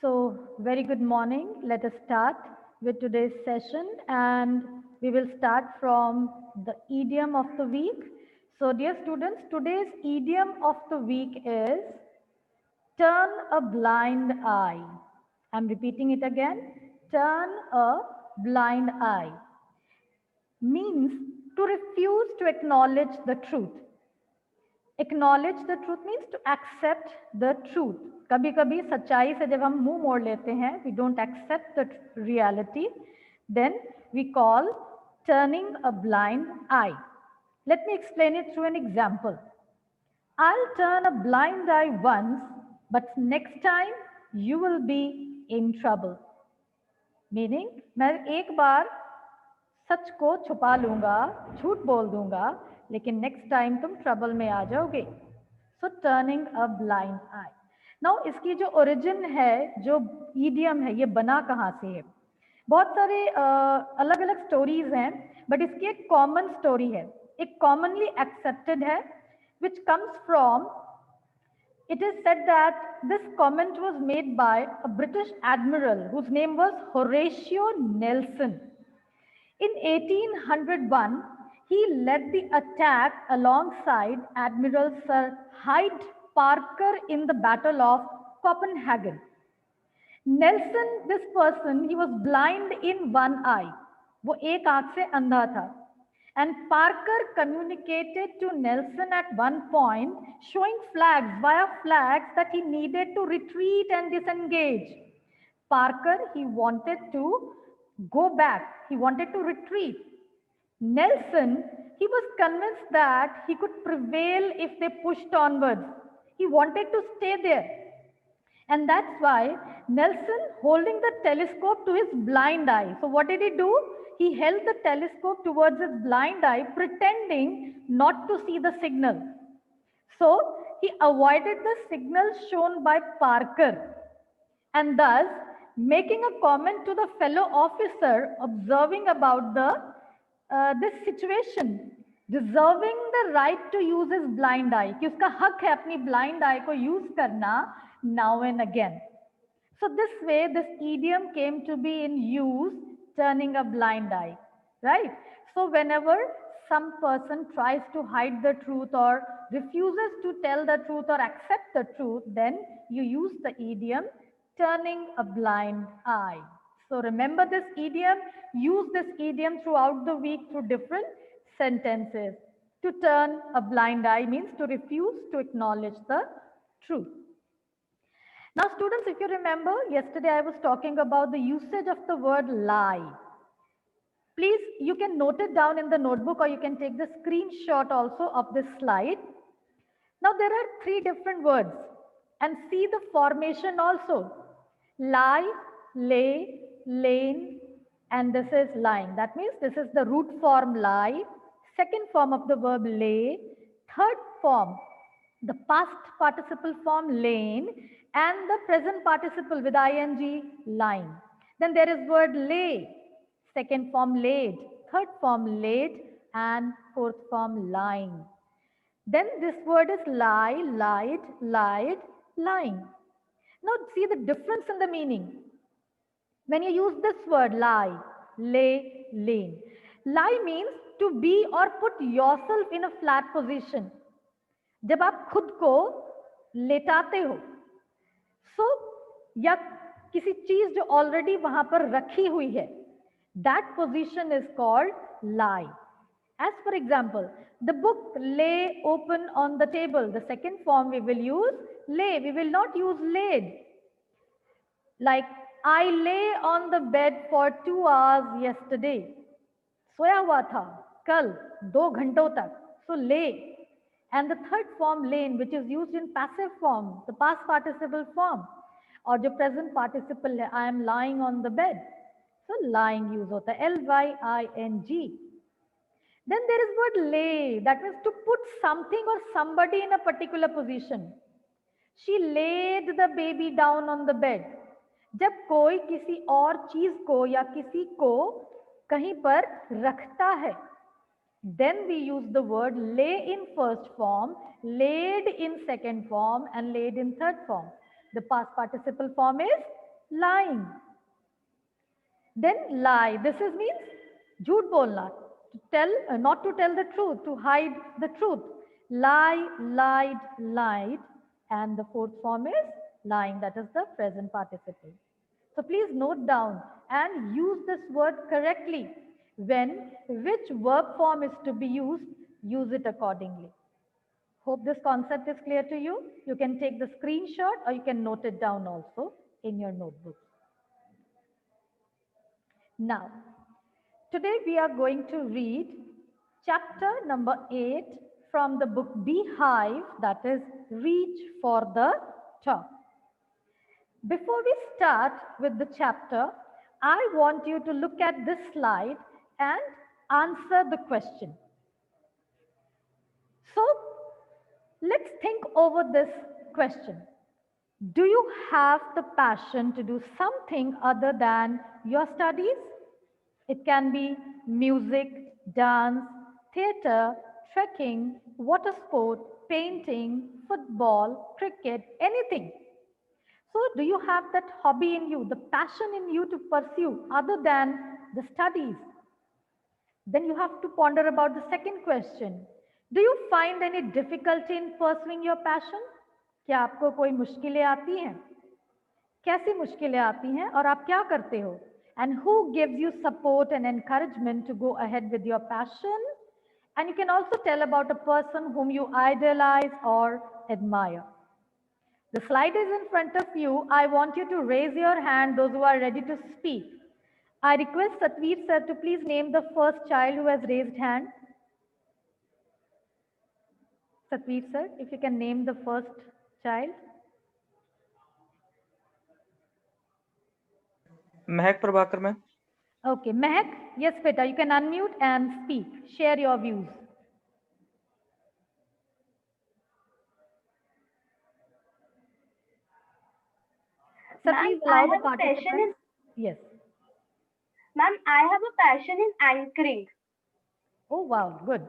So, very good morning. Let us start with today's session, and we will start from the idiom of the week. So, dear students, today's idiom of the week is turn a blind eye. I'm repeating it again. Turn a blind eye means to refuse to acknowledge the truth. Acknowledge the truth means to accept the truth. कभी कभी सच्चाई से जब हम मुंह मोड़ लेते हैं, we don't accept the reality, then we call turning a blind eye. Let me explain it through an example. I'll turn a blind eye once, but next time you will be in trouble. Meaning, मैं एक बार सच को छुपा लूंगा, झूठ बोल दूंगा, लेकिन next time तुम ट्रबल में आ जाओगे. So turning a blind eye. Now इसकी जो ओरिजिन है, जो ईडियम है, ये बना कहाँ से है? बहुत सारे अलग अलग स्टोरीज हैं, बट इसकी एक कॉमन स्टोरी है, एक कॉमनली एक्सेप्टेड है, which comes from. It is said that this comment was made by a British admiral whose name was Horatio Nelson. In 1801, he led the attack alongside Admiral Sir Hyde Parker in the Battle of Copenhagen. Nelson, this person, he was blind in one eye. वो एक आंख से अंधा था. And Parker communicated to Nelson at one point, showing via flags, that he needed to retreat and disengage. Parker, he wanted to go back. He wanted to retreat. Nelson, he was convinced that he could prevail if they pushed onwards. He wanted to stay there. And that's why Nelson holding the telescope to his blind eye. So what did he do? He held the telescope towards his blind eye, pretending not to see the signal. So he avoided the signal shown by Parker, and thus making a comment to the fellow officer observing about this situation, deserving the right to use his blind eye, कि उसका हक है अपनी blind eye को use करना now and again. So this way, this idiom came to be in use, turning a blind eye, right? So whenever some person tries to hide the truth or refuses to tell the truth or accept the truth, then you use the idiom turning a blind eye. So remember this idiom, use this idiom throughout the week through different sentences. To turn a blind eye means to refuse to acknowledge the truth. Now students, if you remember, yesterday I was talking about the usage of the word lie. Please, you can note it down in the notebook, or you can take the screenshot also of this slide. Now there are three different words, and see the formation also. Lie, lay, lane, and this is lying. That means this is the root form lie, second form of the verb lay, third form, the past participle form lane, and the present participle with ing, lying. Then there is word lay, second form laid, third form laid, and fourth form lying. Then this word is lie, lied, lied, lying. Now see the difference in the meaning. When you use this word lie, lay, lane. Lie means to be or put yourself in a flat position. जब आप खुद को लेटाते हो, so या किसी चीज जो already वहां पर रखी हुई है, that position is called lie. As for example, the book lay open on the table. The second form we will use lay. We will not use laid. Like I lay on the bed for 2 hours yesterday. सोया हुआ था कल 2 घंटों तक. So lay. And the third form lane, which is used in passive form, the past participle form, और जो present participle है, I am lying on the bed. So lying use होता है, lying. Then there is word lay, that means to put something or somebody in a particular position. She laid the baby down on the bed. जब कोई किसी और चीज को या किसी को कहीं पर रखता है, then we use the word lay in first form, laid in second form, and laid in third form. The past participle form is lying. Then lie. This is means jhoot bolna. To tell, not to tell the truth, to hide the truth. Lie, lied, lied. And the fourth form is lying. That is the present participle. So please note down and use this word correctly. When which verb form is to be used, use it accordingly. Hope this concept is clear to you. You can take the screenshot or you can note it down also in your notebook. Now, today we are going to read chapter number 8 from the book Beehive, that is Reach for the Top. Before we start with the chapter, I want you to look at this slide and answer the question. So, let's think over this question. Do you have the passion to do something other than your studies? It can be music, dance, theater, trekking, water sport, painting, football, cricket, anything. So, do you have that hobby in you, the passion in you to pursue other than the studies? Then you have to ponder about the second question. Do you find any difficulty in pursuing your passion? क्या आपको कोई मुश्किलें आती हैं? कैसी मुश्किलें आती हैं और आप क्या करते हो? And who gives you support and encouragement to go ahead with your passion? And you can also tell about a person whom you idolize or admire. The slide is in front of you. I want you to raise your hand, those who are ready to speak. I request Satveer sir to please name the first child who has raised hand. Satveer sir, if you can name the first child. Mehak Prabhakar, ma'am. Okay, Mehak, yes, beta, you can unmute and speak. Share your views. Sir, Ma'am, please I allow the have a passion participants. Yes. Ma'am, I have a passion in anchoring, Oh, wow, good.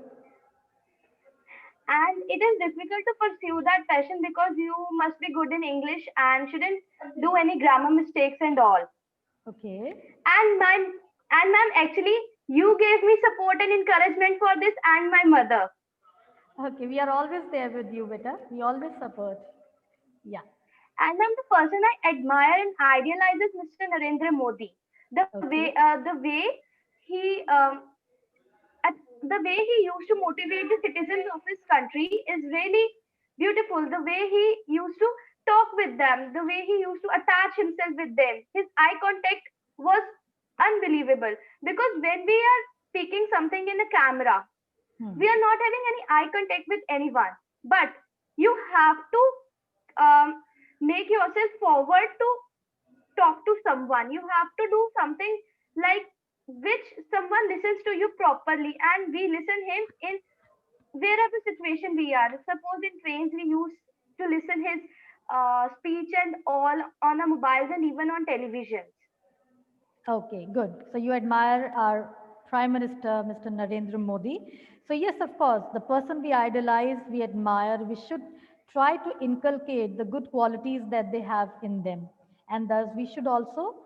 and it is difficult to pursue that passion because you must be good in English and shouldn't do any grammar mistakes and all. Okay. And ma'am, actually, you gave me support and encouragement for this, and my mother. Okay, we are always there with you, beta. We always support. Yeah. And ma'am, the person I admire and idealize is Mr. Narendra Modi. Okay. The way he the way he used to motivate the citizens of his country is really beautiful. The way he used to talk with them, the way he used to attach himself with them, his eye contact was unbelievable. Because when we are speaking something in a camera, we are not having any eye contact with anyone, but you have to make yourself forward to talk to someone. You have to do something like which someone listens to you properly, and we listen him in wherever situation we are. Suppose in trains we used to listen his speech and all on our mobiles and even on television. Okay, good. So you admire our Prime Minister, Mr. Narendra Modi. So yes, of course, the person we idolize, we admire, we should try to inculcate the good qualities that they have in them. And thus we should also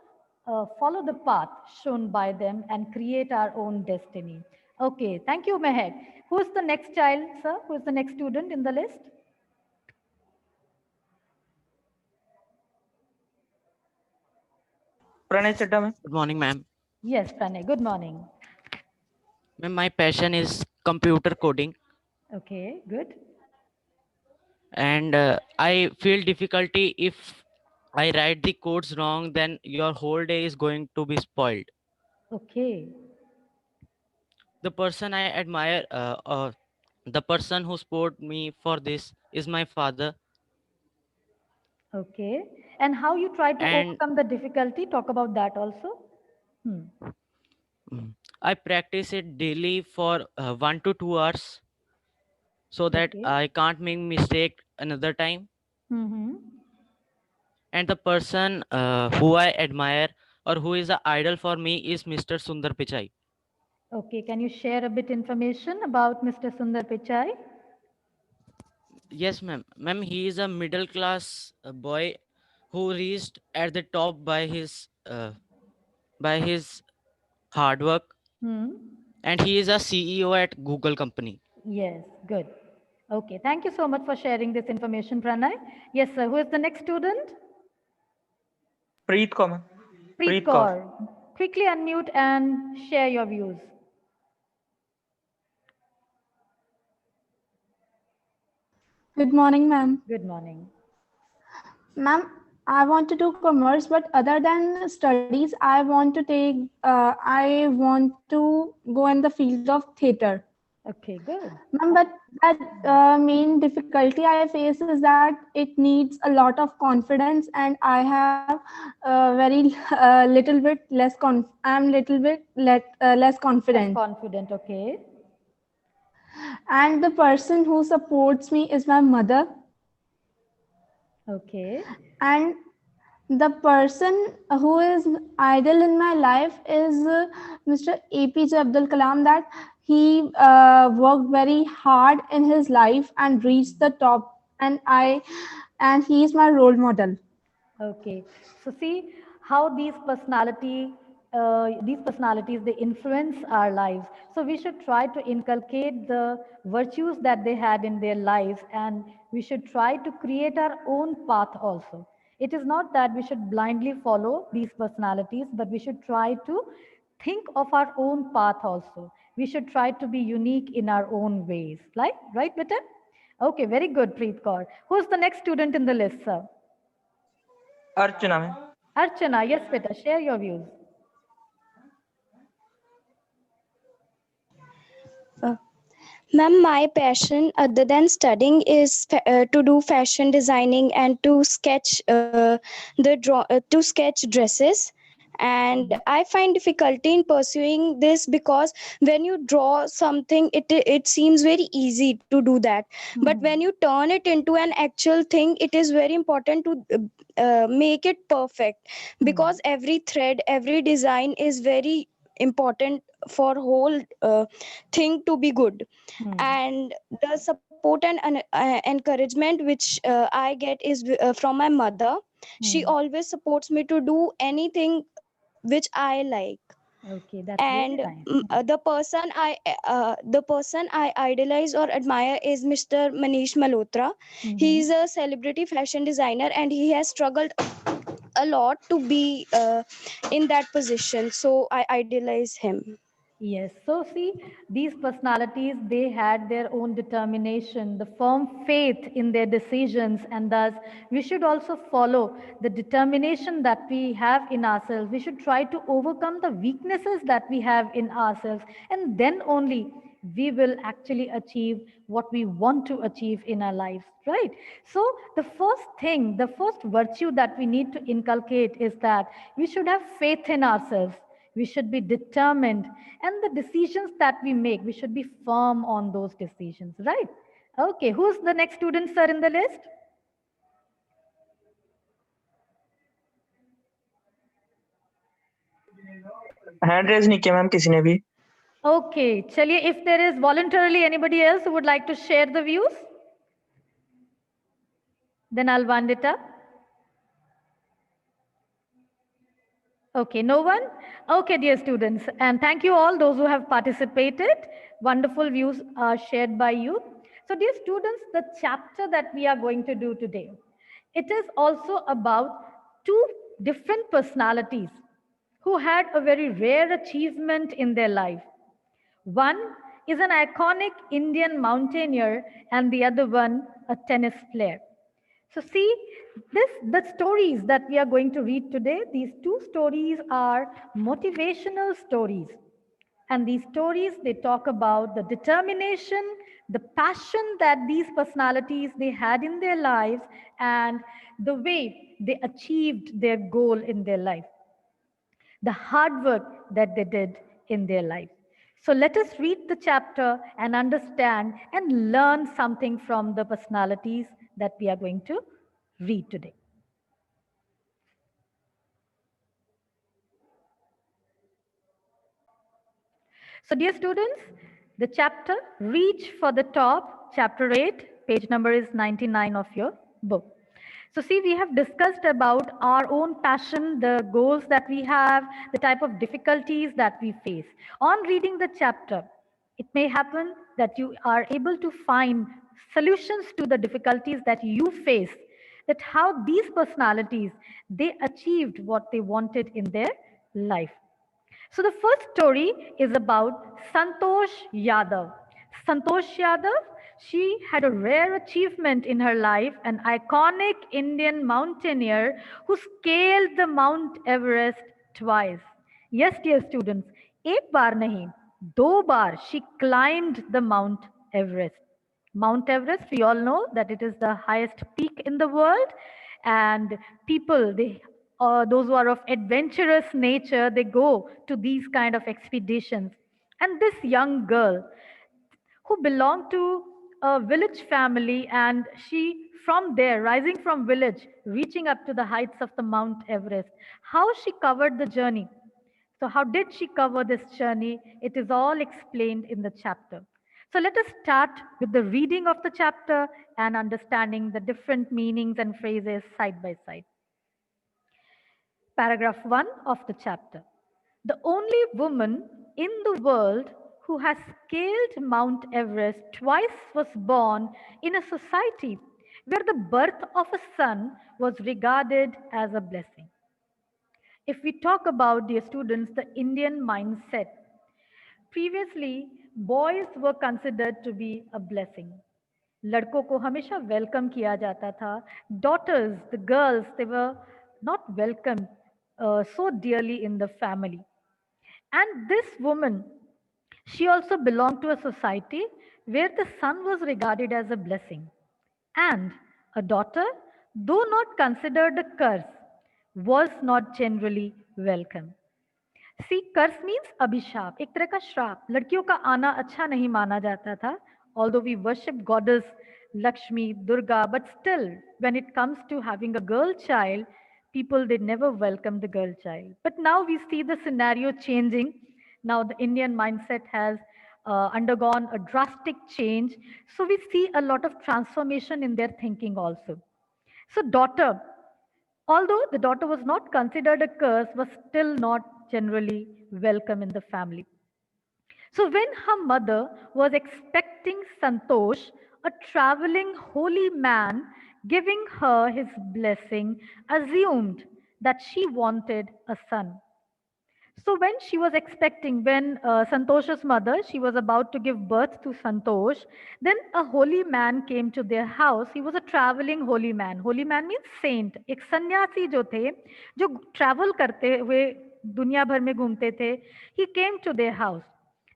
follow the path shown by them and create our own destiny. Okay, thank you, Mehak. Who is the next child, sir? Who is the next student in the list? Pranay Chadda, ma'am. Good morning, ma'am. Yes, Pranay, good morning. Ma'am, my passion is computer coding, Okay, good. and I feel difficulty if I write the codes wrong, then your whole day is going to be spoiled. Okay. The person I admire, the person who support me for this is my father, Okay. And how you try to and overcome the difficulty? Talk about that also. I practice it daily for 1 to 2 hours so that Okay. I can't make mistake another time. Mm-hmm. And the person who I admire or who is an idol for me is Mr. Sundar Pichai. Okay. Can you share a bit information about Mr. Sundar Pichai? Yes, ma'am. Ma'am, he is a middle class boy who reached at the top by his hard work, Hmm. and he is a CEO at Google company. Yes, good. Okay, thank you so much for sharing this information, Pranay. Yes, sir. Who is the next student? Preet Kaur, ma'am. Preet Preet Kaur. Kaur. Quickly unmute and share your views. Good morning, ma'am. Good morning. Ma'am, I want to do commerce, but other than studies, I want to go in the field of theater. Okay, good. Ma'am, but that main difficulty I face is that it needs a lot of confidence, and I have very little bit less I'm little bit less Less confident. confident, okay. And the person who supports me is my mother. Okay. And the person who is idol in my life is Mr. APJ Abdul Kalam, that he worked very hard in his life and reached the top, and he is my role model. Okay. So see how these personalities, they influence our lives. So we should try to inculcate the virtues that they had in their lives, and we should try to create our own path also. It is not that we should blindly follow these personalities, but we should try to think of our own path also. We should try to be unique in our own ways. Right, Beta? Okay, very good, Preet Kaur. Who's the next student in the list, sir? Archana, ma'am. Archana, yes, Beta, share your views. Ma'am, my passion other than studying is to do fashion designing and to sketch to sketch dresses. And I find difficulty in pursuing this because when you draw something, it seems very easy to do that. But when you turn it into an actual thing, it is very important to make it perfect, because every thread, every design is very important for whole thing to be good. And the support and encouragement which I get is from my mother. She always supports me to do anything which I like. Okay, that's And really nice. the person I idolize or admire is Mr. Manish Malhotra. He is a celebrity fashion designer, and he has struggled a lot to be in that position, so I idolize him. Yes. So see, these personalities, they had their own determination, the firm faith in their decisions, and thus we should also follow the determination that we have in ourselves. We should try to overcome the weaknesses that we have in ourselves, and then only we will actually achieve what we want to achieve in our lives, right? So the first thing, the first virtue that we need to inculcate is that we should have faith in ourselves. We should be determined, and the decisions that we make, we should be firm on those decisions, right? Okay, who's the next student, sir, in the list? Hand raise नहीं किया ma'am किसी ने भी. Okay, chaliye, if there is voluntarily anybody else who would like to share the views, then I'll wind it up. Okay, no one? Okay, dear students, and thank you all those who have participated. Wonderful views are shared by you. So, dear students, the chapter that we are going to do today, it is also about two different personalities who had a very rare achievement in their life. One is an iconic Indian mountaineer, and the other one a tennis player. So see, the stories that we are going to read today, these two stories are motivational stories. And these stories, they talk about the determination, the passion that these personalities they had in their lives, and the way they achieved their goal in their life, the hard work that they did in their life. So let us read the chapter and understand and learn something from the personalities that we are going to read today. So, dear students, the chapter Reach for the Top, chapter 8, page number is 99 of your book. So see, we have discussed about our own passion, the goals that we have, the type of difficulties that we face. On reading the chapter, it may happen that you are able to find solutions to the difficulties that you face, that how these personalities, they achieved what they wanted in their life. So the first story is about Santosh Yadav. Santosh Yadav, she had a rare achievement in her life, an iconic Indian mountaineer who scaled the Mount Everest twice. Yes, dear students, एक बार नहीं, दो बार she climbed the Mount Everest. Mount Everest, we all know that it is the highest peak in the world, and people, those who are of adventurous nature, they go to these kind of expeditions. And this young girl who belonged to a village family, and she from there, rising from village, reaching up to the heights of the Mount Everest, how she covered the journey. So how did she cover this journey? It is all explained in the chapter. So let us start with the reading of the chapter and understanding the different meanings and phrases side by side. Paragraph 1 of the chapter. The only woman in the world who has scaled Mount Everest twice was born in a society where the birth of a son was regarded as a blessing. If we talk about, dear students, the Indian mindset, previously boys were considered to be a blessing. लड़कों को हमेशा welcome किया जाता था. Daughters, the girls, they were not welcomed so dearly in the family. And this woman, she also belonged to a society where the son was regarded as a blessing. And a daughter, though not considered a curse, was not generally welcome. See, curse means abhishap, एक तरह का श्राप. लड़कियों का आना अच्छा नहीं माना जाता था. Although we worship goddess Lakshmi, Durga, but still, when it comes to having a girl child, people, they never welcome the girl child. But now we see the scenario changing. Now the Indian mindset has undergone a drastic change. So we see a lot of transformation in their thinking also. So daughter, although the daughter was not considered a curse, was still not generally welcome in the family. So when her mother was expecting Santosh, a traveling holy man, giving her his blessing, assumed that she wanted a son. So when she was expecting, when Santosh's mother, she was about to give birth to Santosh, then a holy man came to their house. He was a traveling holy man. Holy man means saint. एक सन्यासी जो थे, जो travel करते हुए दुनिया भर में घूमते थे, he came to their house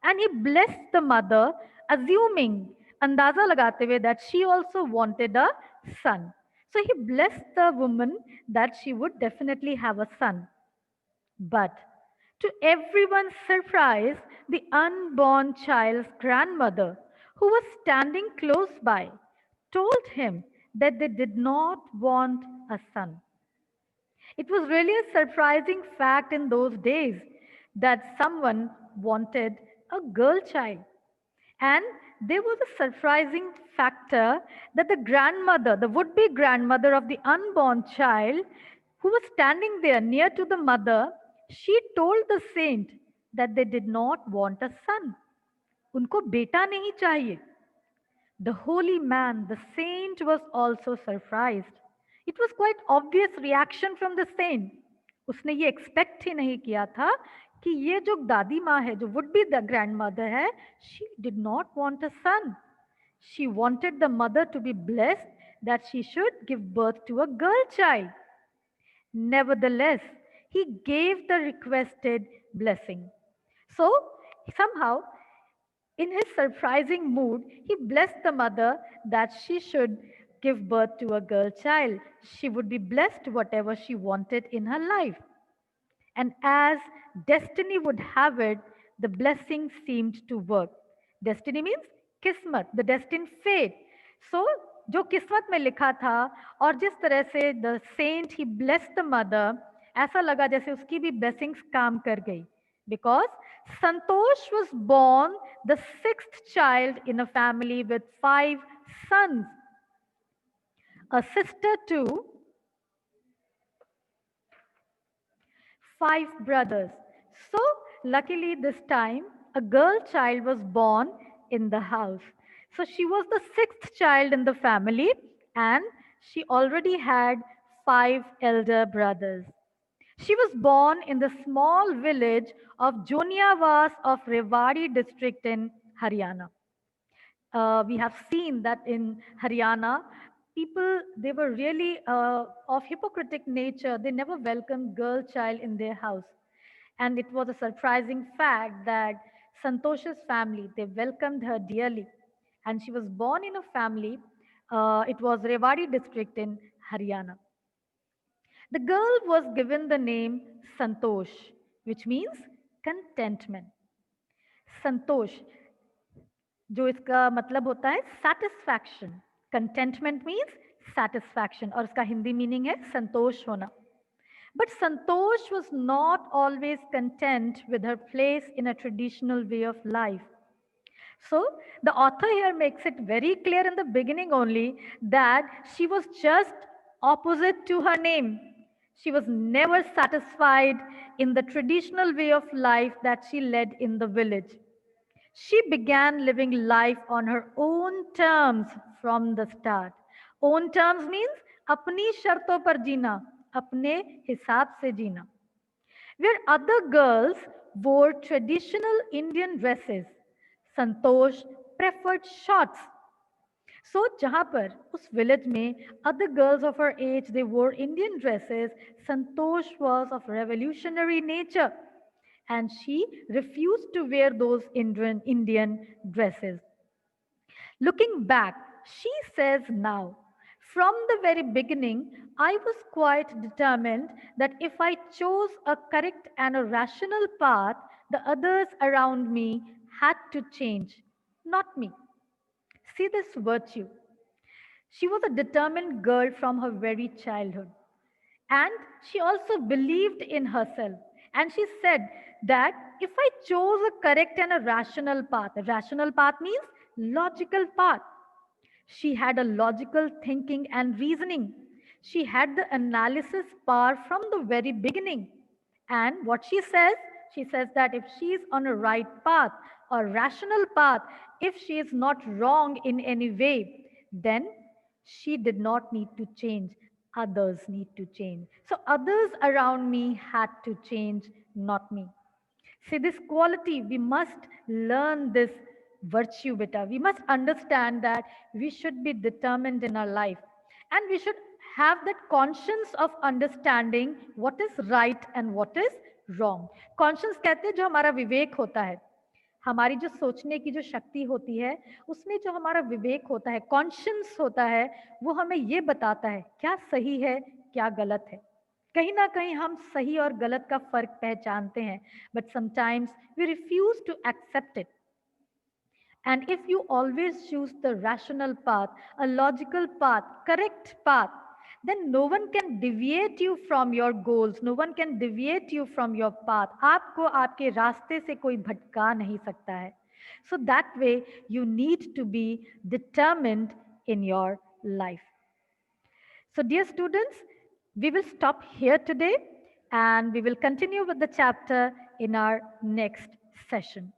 and he blessed the mother, assuming, अंदाजा लगाते हुए, that she also wanted a son. So he blessed the woman that she would definitely have a son. But to everyone's surprise, the unborn child's grandmother, who was standing close by, told him that they did not want a son. It was really a surprising fact in those days that someone wanted a girl child. And there was a surprising factor that the grandmother, the would-be grandmother of the unborn child, who was standing there near to the mother, she told the saint that they did not want a son. उनको बेटा नहीं चाहिए. The holy man, the saint, was also surprised. It was quite obvious reaction from the saint. उसने ये expect ही नहीं किया था कि ये जो दादी माँ है, जो would be the grandmother है, she did not want a son. She wanted the mother to be blessed that she should give birth to a girl child. Nevertheless, he gave the requested blessing. So somehow, in his surprising mood, he blessed the mother that she should give birth to a girl child. She would be blessed whatever she wanted in her life. And as destiny would have it, the blessing seemed to work. Destiny means kismat, the destined fate. So, जो किस्मत में लिखा था और जिस तरह से the saint he blessed the mother, ऐसा लगा जैसे उसकी भी blessings काम कर गई. Because Santosh was born the 6th child in a family with 5 sons. A sister too 5 brothers. So, luckily, this time a girl child was born in the house. So, she was the 6th child in the family, and she already had 5 elder brothers. She was born in the small village of Joniawas of Rewari district in Haryana. We have seen that in Haryana, people, they were really of hypocritic nature. They never welcomed girl child in their house. And it was a surprising fact that Santosh's family, they welcomed her dearly. And she was born in a family, it was Rewari district in Haryana. The girl was given the name Santosh, which means contentment. संतोष जो इसका मतलब होता है satisfaction. Contentment means satisfaction और उसका Hindi meaning है संतोष होना. But Santosh was not always content with her place in a traditional way of life. So the author here makes it very clear in the beginning only that she was just opposite to her name. She was never satisfied in the traditional way of life that she led in the village. She began living life on her own terms from the start. Own terms means अपनी शर्तों पर जीना, अपने हिसाब से जीना. Where other girls wore traditional Indian dresses, Santosh preferred shorts. So जहाँ पर उस village में other girls of her age they wore Indian dresses, Santosh was of revolutionary nature and she refused to wear those Indian dresses. Looking back, she says now, from the very beginning, I was quite determined that if I chose a correct and a rational path, the others around me had to change, not me. See this virtue. She was a determined girl from her very childhood. And she also believed in herself. And she said that if I chose a correct and a rational path means logical path. She had a logical thinking and reasoning. She had the analysis power from the very beginning. And what she says that if she is on a right path or rational path, if she is not wrong in any way, then she did not need to change. Others need to change. So others around me had to change, not me. See, this quality, we must learn this virtue, beta. We must understand that we should be determined in our life. And we should have that conscience of understanding what is right and what is wrong. Conscience कहते हैं जो हमारा विवेक होता है. हमारी जो सोचने की जो शक्ति होती है उसमें जो हमारा विवेक होता है, कॉन्शियस होता है, वो हमें ये बताता है क्या सही है क्या गलत है. कहीं ना कहीं हम सही और गलत का फर्क पहचानते हैं, but sometimes we refuse to accept it. And if you always choose the rational path, a logical path, correct path, then no one can deviate you from your goals. No one can deviate you from your path. आपको आपके रास्ते से कोई भटका नहीं सकता है. So that way you need to be determined in your life. So dear students, we will stop here today and we will continue with the chapter in our next session.